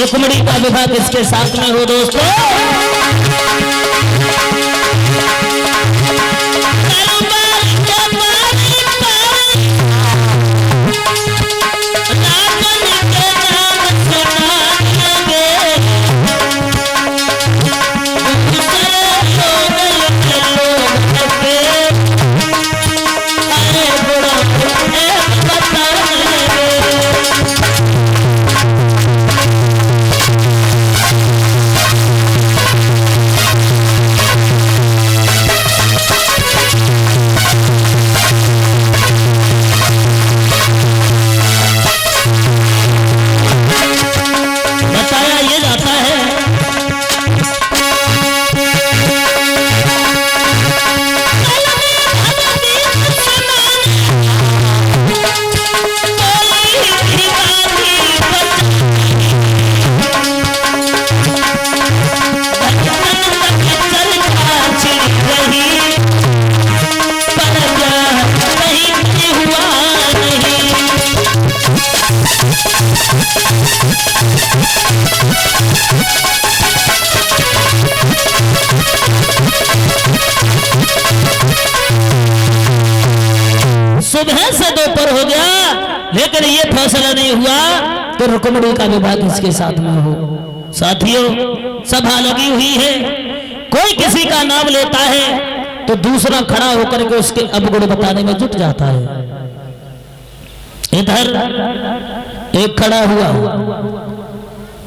रुक्मिणी का विवाह किसके साथ में हो दोस्तों? सुबह से दोपहर हो गया लेकिन ये फैसला नहीं हुआ तो रुक्मिणी का विवाह किसके साथ में हो। साथियों, सभा लगी हुई है, कोई किसी का नाम लेता है तो दूसरा खड़ा होकर के उसके अवगुण बताने में जुट जाता है। इधर एक खड़ा हुआ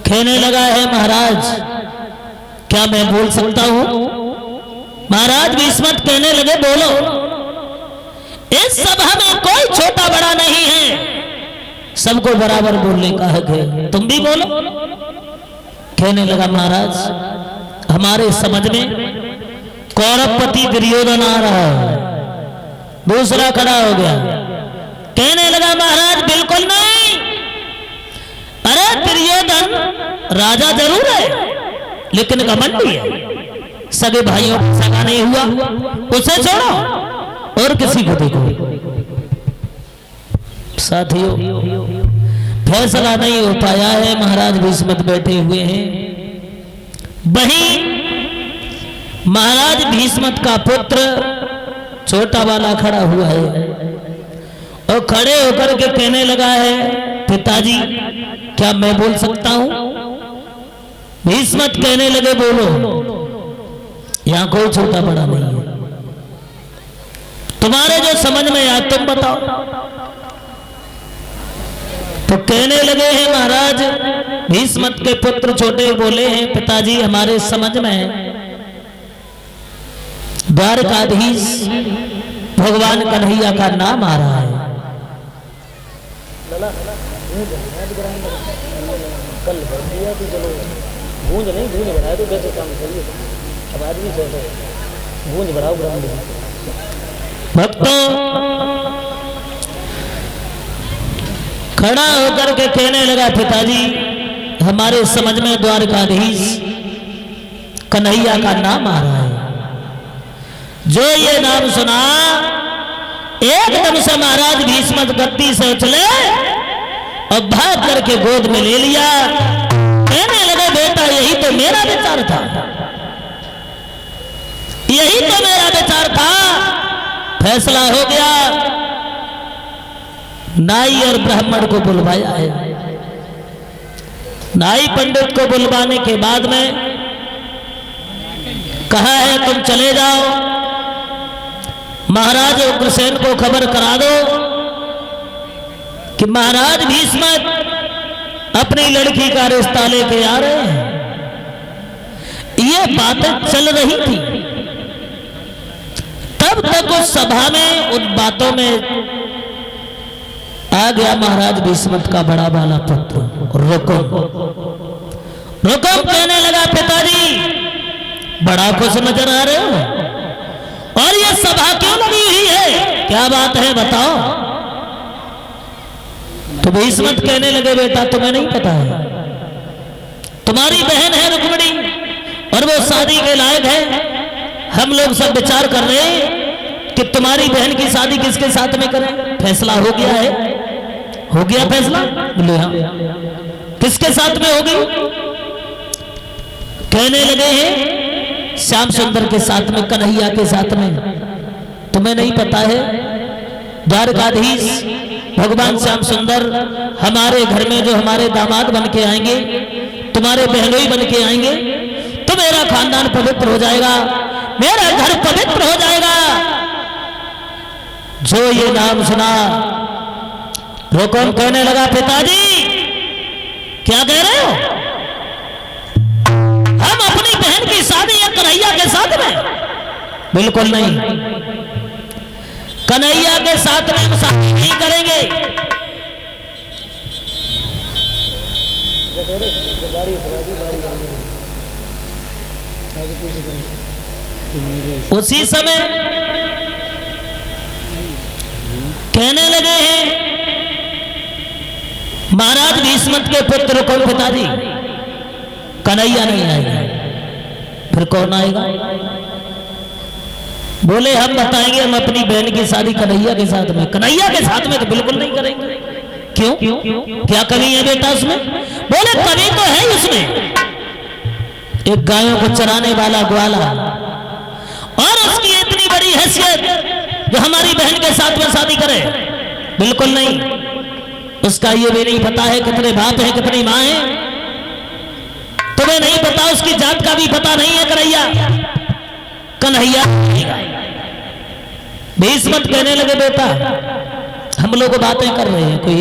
कहने लगा है, महाराज क्या मैं बोल सकता हूं? महाराज भीष्मक कहने लगे, बोलो। इस सभा में कोई छोटा बड़ा नहीं है, सबको बराबर बोलने का हक है, तुम भी बोलो। कहने लगा, महाराज हमारे समझ में कौरवपति दुर्योधन आ रहा है। दूसरा खड़ा हो गया, कहने लगा, महाराज बिल्कुल नहीं, अरे दुर्योधन राजा जरूर है लेकिन घमंडी है, सगे भाइयों का सगा नहीं हुआ, उसे छोड़ो और किसी को देखो। साथियों, फैसला नहीं हो पाया है, महाराज भीष्मक बैठे हुए हैं। वहीं महाराज भीष्मक का पुत्र छोटा वाला खड़ा हुआ है और खड़े होकर के कहने लगा है, पिताजी क्या मैं बोल सकता हूं? भीष्मक कहने लगे, बोलो। यहां कोई छोटा बड़ा नहीं है, तुम्हारे जो समझ में आया तुम बताओ। तो कहने लगे हैं, महाराज भीष्मक के पुत्र छोटे बोले हैं, पिताजी हमारे समझ में द्वारकाधीश भगवान कन्हैया का नाम आ रहा है। गूंज नहीं, गूंज बढ़ाए तो कैसे काम करिए, अब आदमी कैसे गूंज बढ़ाओ भक्तों। खड़ा होकर के कहने लगा, पिताजी हमारे समझ में द्वारकाधीश कन्हैया का नाम आ रहा है। जो ये नाम सुना एकदम से महाराज भीष्मक गद्दी से उछले और भाग करके गोद में ले लिया। कहने लगे, बेटा यही तो मेरा विचार था, यही तो मेरा विचार था, फैसला हो गया। नाई और ब्राह्मण को बुलवाया है। नाई पंडित को बुलवाने के बाद में कहा है, तुम चले जाओ, महाराज उग्रसेन को खबर करा दो कि महाराज भीष्मक अपनी लड़की का रिश्ता लेके आ रहे हैं। ये बातें चल रही थी, तब तक उस सभा में उन बातों में आ गया महाराज भीष्मक का बड़ा वाला पुत्र रुकुम। रुकुम कहने लगा, पिताजी बड़ा खुश नजर आ रहे हो और ये सभा क्यों लगी हुई है, क्या बात है बताओ। तो भीष्मक कहने लगे, बेटा तुम्हें नहीं पता है, तुम्हारी बहन है रुक्मिणी और वो शादी के लायक है। हम लोग सब विचार कर रहे हैं कि तुम्हारी बहन की शादी किसके साथ में करें। फैसला हो गया है, हो गया फैसला? बोले हाँ। किसके साथ में होगी? कहने लगे हैं श्याम सुंदर के साथ में, कन्हैया के साथ में। तुम्हें नहीं पता है द्वारकाधीश भगवान श्याम सुंदर हमारे घर में जो हमारे दामाद बन के आएंगे, तुम्हारे बहनोई बन के आएंगे, तो मेरा खानदान पवित्र हो जाएगा, मेरा घर पवित्र हो जाएगा। जो ये नाम सुना रोकन कहने लगा, पिताजी क्या कह रहे हो? हम अपनी बहन की शादी या कन्हैया के साथ में? बिल्कुल नहीं, कन्हैया के साथ में हम शादी नहीं करेंगे। उसी समय कहने लगे हैं महाराज भीष्मत के पुत्र कौन? पिताजी कन्हैया नहीं आएगा, फिर कौन आएगा? बोले हम बताएंगे, हम अपनी बहन की शादी कन्हैया के साथ में। कन्हैया के साथ में तो बिल्कुल नहीं करेंगे। क्यों? क्या कमी है बेटा उसमें? बोले कमी तो है उसमें, एक गायों को चराने वाला ग्वाला, और उसकी इतनी बड़ी हैसियत जो हमारी बहन के साथ में शादी करे? बिल्कुल नहीं। उसका ये भी नहीं पता है कितने बाप है, कितनी माँ है, तुम्हें नहीं पता, उसकी जात का भी पता नहीं है। कन्हैया भीष्मत कहने लगे, बेटा हम लोग बातें कर रहे हैं, कोई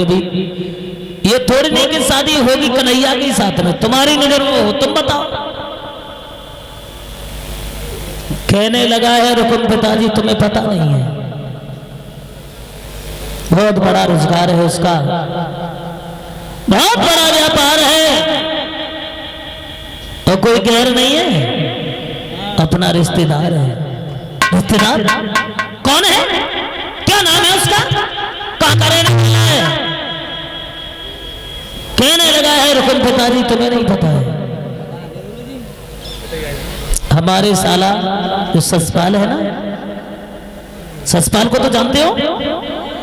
ये थोड़ी नहीं कि शादी होगी कन्हैया के साथ में, तुम्हारी नजर में हो, तुम बताओ। कहने लगा है, रुकुम पिताजी तुम्हें पता नहीं है, बहुत बड़ा रोजगार है उसका, बहुत बड़ा व्यापार है, और कोई गैर नहीं है, अपना रिश्तेदार है। रिश्तेदार कौन है? क्या नाम है उसका? कहां का रहने वाला है? कहने लगा है, रुकुम पिताजी तुम्हें नहीं पता है, हमारे साला जो ससपाल है ना, ससपाल को तो जानते हो,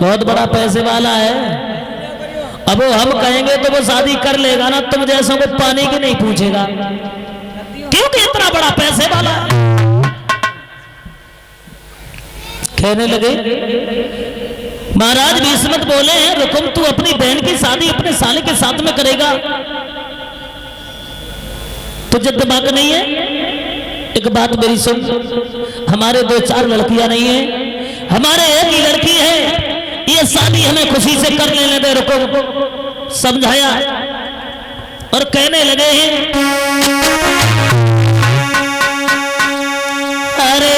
बहुत बड़ा पैसे वाला है। अब वो हम कहेंगे तो वो शादी कर लेगा ना, तुम जैसों को पानी की नहीं पूछेगा, क्योंकि इतना बड़ा पैसे वाला है। कहने लगे महाराज भीष्मत बोले हैं, रुकुम तू अपनी बहन की शादी अपने साले के साथ में करेगा? तुझे दिमाग नहीं है? एक बात मेरी सुन, हमारे 2-4 लड़कियां नहीं है, हमारे एक ही लड़की है, ये शादी हमें खुशी से कर लेने दे। रुको, समझाया और कहने लगे हैं, अरे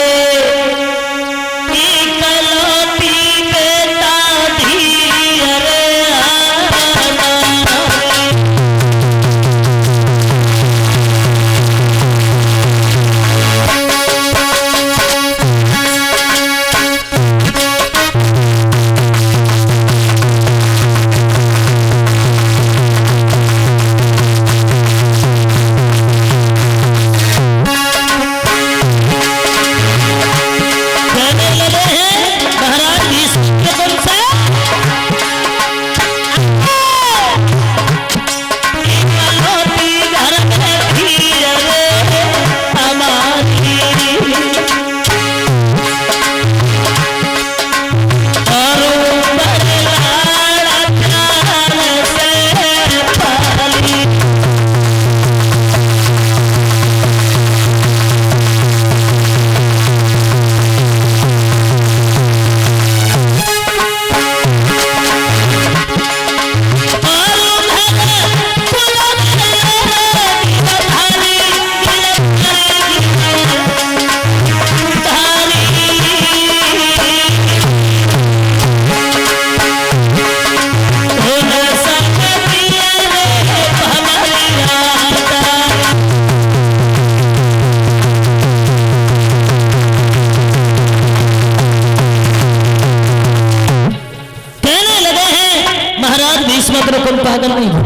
पागल नहीं हो।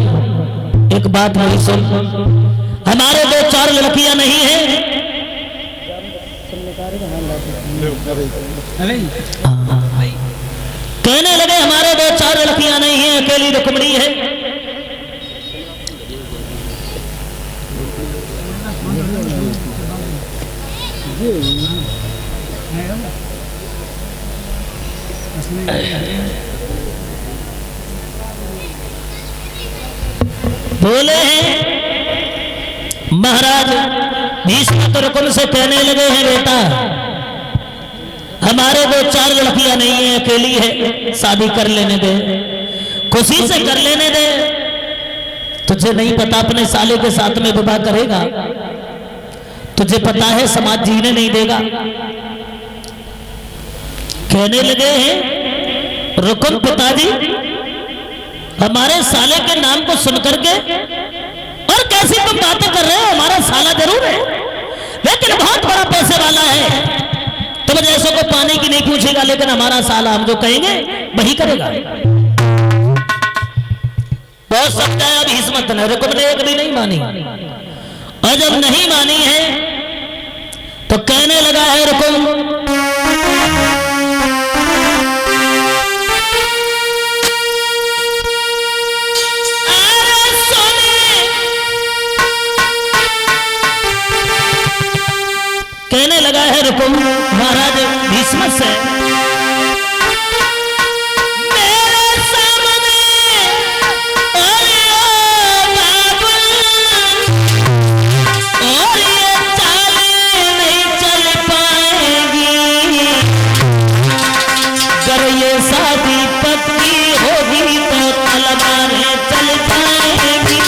एक बात मेरी सुन, हमारे 2-4 लड़कियां नहीं है, कहने लगे हमारे 2-4 लड़कियां नहीं है, अकेली रुक्मिणी है। बोले हैं महाराज भीष्म रुकुम से कहने लगे हैं, बेटा हमारे दो चार लड़कियां नहीं है, अकेली है, शादी कर लेने दे, खुशी से कर लेने दे। तुझे नहीं पता अपने साले के साथ में विवाह करेगा, तुझे पता है समाज जीने नहीं देगा। कहने लगे हैं रुकुम पिताजी, हमारे साले के नाम को सुनकर के, और कैसी तुम बातें कर रहे हो, हमारा साला जरूर है लेकिन बहुत बड़ा पैसे वाला है, तुम जैसों को पानी की नहीं पूछेगा, लेकिन हमारा साला हम जो कहेंगे वही करेगा। बहुत समझाया अभी हिस्मत ने, रुकुम ने एक भी नहीं मानी, और जब नहीं मानी है तो कहने लगा है रुकुम, कहने लगा है रुकुम महाराज भीष्म से, मेरे सामने और ये चालें नहीं चल पाएंगी, अगर ये शादी पक्की होगी तो तलवारें चल जाएंगी।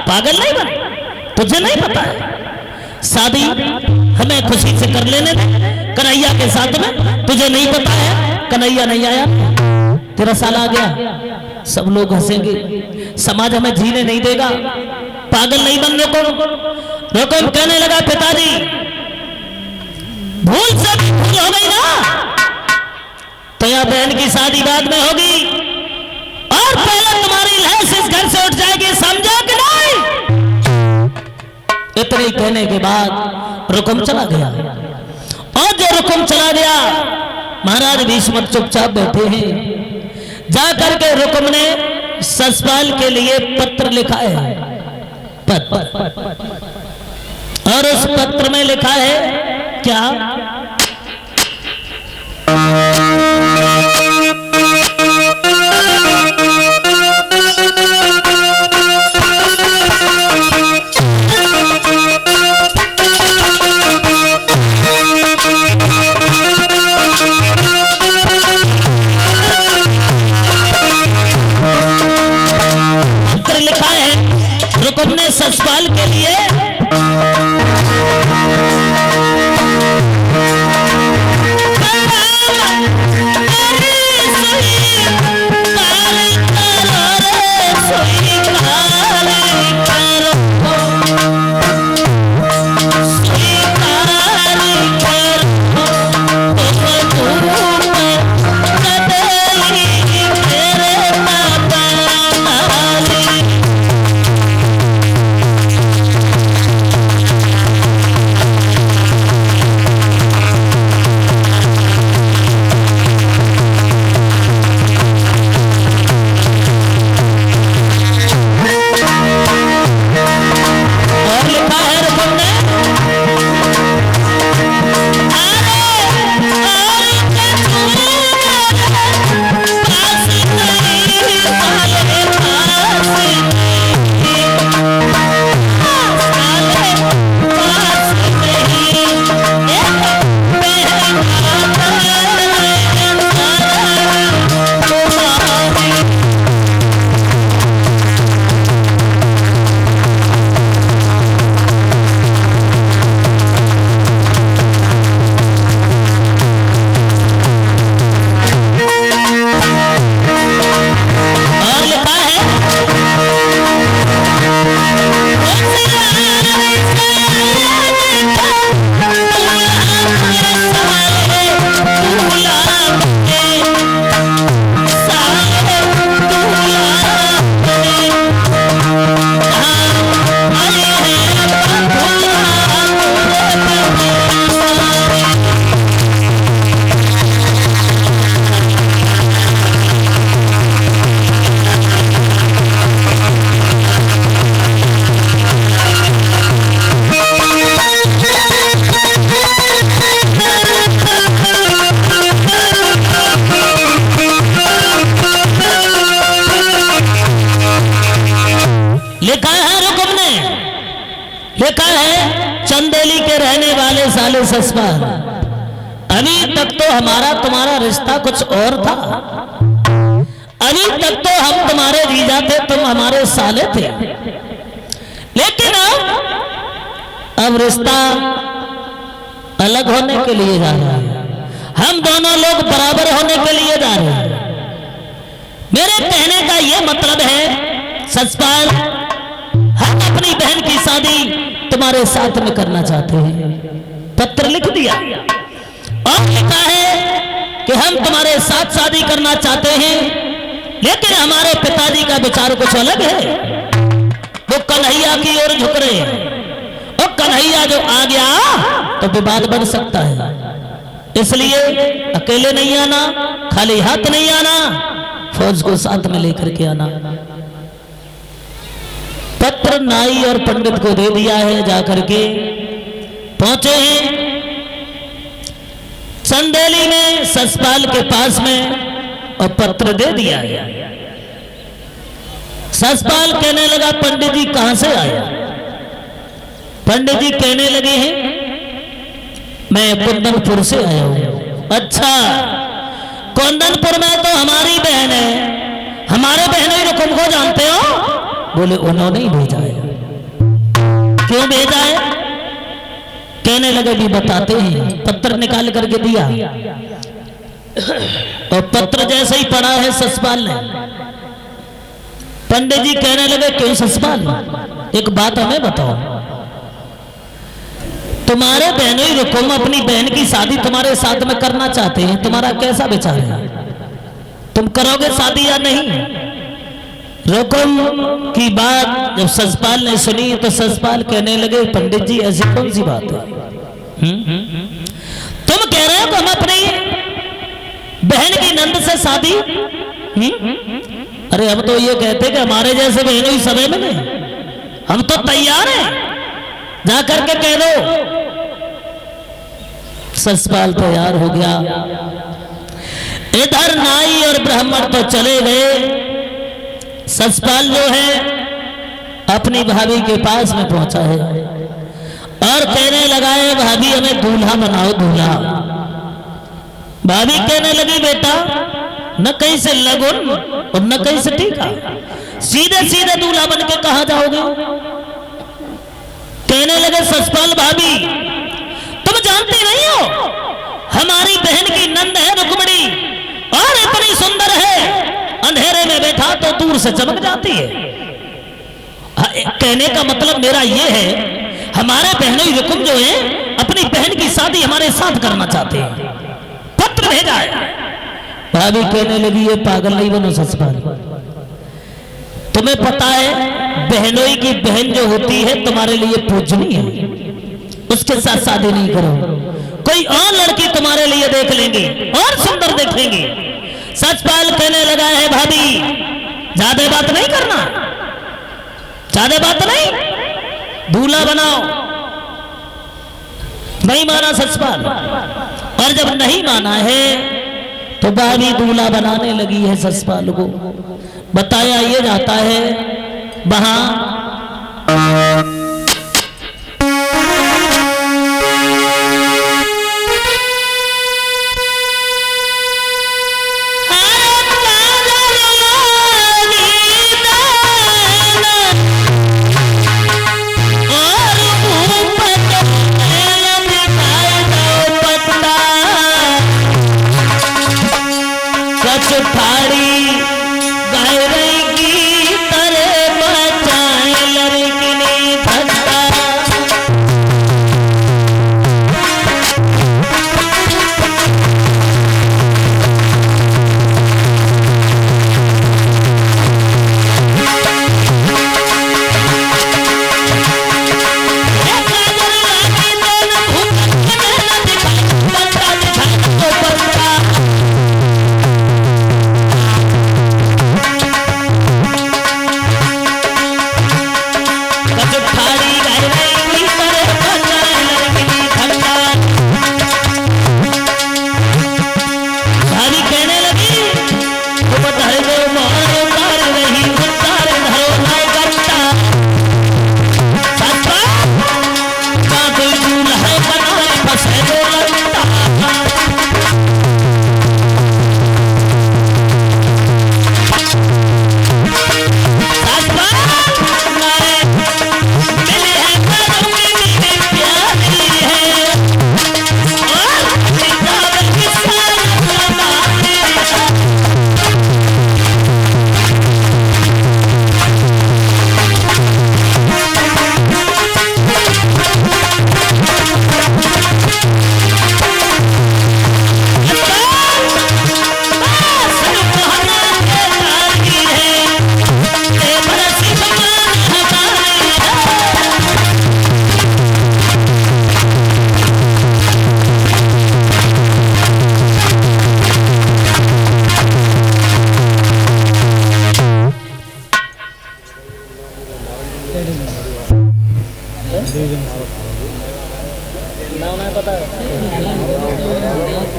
पागल नहीं बन, तुझे नहीं पता है शादी हमें खुशी से कर लेने दे कन्हैया के साथ में, तुझे नहीं पता है कन्हैया नहीं आया, तेरा साला आ गया, सब लोग हंसेंगे, समाज हमें जीने नहीं देगा, पागल नहीं बन। रुकुम कहने लगा पिताजी भूल से भूल हो गई ना, तो यह बहन की शादी बाद में होगी और पहले तुम्हारी लाश इस घर से उठ जाएगी, समझा कि नहीं? इतने ही कहने के बाद रुकुम चला गया, और जो रुकुम चला गया महाराज भीष्म चुपचाप बैठे हैं। जा करके रुक्म ने ससपाल के लिए पत्र लिखा है, और उस पत्र में लिखा है क्या? पत्र लिखा है रुक्म ने ससपाल के लिए। लिखा है चंदेली के रहने वाले साले ससपाल, अभी तक तो हमारा तुम्हारा रिश्ता कुछ और था। अभी तक तो हम तुम्हारे जीजा थे, तुम हमारे साले थे, लेकिन अब रिश्ता अलग होने के लिए जा रहा है। हम दोनों लोग बराबर होने के लिए जा रहे हैं। मेरे कहने का यह मतलब है ससपाल, हम अपनी बहन की शादी तुम्हारे साथ में करना चाहते हैं। पत्र लिख दिया और लिखा है कि हम तुम्हारे साथ शादी करना चाहते हैं, लेकिन हमारे पिताजी का विचार कुछ अलग है। वो कन्हैया की ओर झुक रहे हैं, और कन्हैया जो आ गया तो विवाद बढ़ सकता है। इसलिए अकेले नहीं आना, खाली हाथ नहीं आना, फौज को साथ में लेकर के आना। पत्र नाई और पंडित को दे दिया है। जाकर के पहुंचे हैं चंदेली में ससपाल के पास में, और पत्र दे दिया है। ससपाल कहने लगा पंडित जी कहां से आया? पंडित जी कहने लगे हैं मैं कुंदनपुर से आया हूं। अच्छा, कुंदनपुर में तो हमारी बहन है, हमारे बहनों रुकुम को जानते हो? बोले उन्होंने ही भेजा है। क्यों भेजा है? कहने लगे भी बताते हैं। पत्र निकाल करके दिया, और पत्र जैसे ही पढ़ा है ससपाल ने, पंडित जी कहने लगे क्यों ससपाल, एक बात हमें बताओ, तुम्हारे बहनों रुकुम अपनी बहन की शादी तुम्हारे साथ में करना चाहते हैं, तुम्हारा कैसा विचार है? तुम करोगे शादी या नहीं? रुकुम की बात जब ससपाल ने सुनी तो ससपाल कहने लगे पंडित जी ऐसी कौन सी बात है? तुम कह रहे हो कि हम अपनी की नंद से शादी? अरे हम तो ये कहते कि हमारे जैसे बहनों ही समय में नहीं, हम तो तैयार हैं, जा करके कह दो। ससपाल तैयार हो गया। इधर नाई और ब्राह्मण तो चले गए। ससपाल जो है अपनी भाभी के पास में पहुंचा है और कहने लगा है, भाभी हमें दूल्हा बनाओ, दूल्हा। भाभी कहने लगी, बेटा न कहीं से लगुन और न कहीं से टीका, सीधे सीधे दूल्हा बन के कहां जाओगे? कहने लगे ससपाल, भाभी तुम जानती नहीं हो, हमारी बहन की नंद है रुक्मिणी और इतनी सुंदर है, अंधेरे में बैठा तो दूर से चमक जाती है। कहने का मतलब मेरा ये है, हमारे बहनोई रुकुम जो है अपनी बहन की शादी हमारे साथ करना चाहते हैं, पत्र भेजा है। भाभी कहने लगी, ये पागल नहीं बनो ससपाल, तुम्हें पता है बहनोई की बहन जो होती है तुम्हारे लिए पूजनीय है, उसके साथ शादी नहीं करो, कोई और लड़की तुम्हारे लिए देख लेंगे और सुंदर देखेंगे। ससपाल कहने लगा है, भाभी ज्यादा बात नहीं करना, ज्यादा बात नहीं, दूल्हा बनाओ। नहीं माना ससपाल, और जब नहीं माना है तो भाभी दूल्हा बनाने लगी है ससपाल को। बताया ये जाता है वहां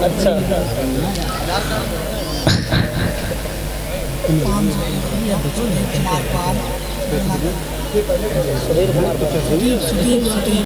अच्छा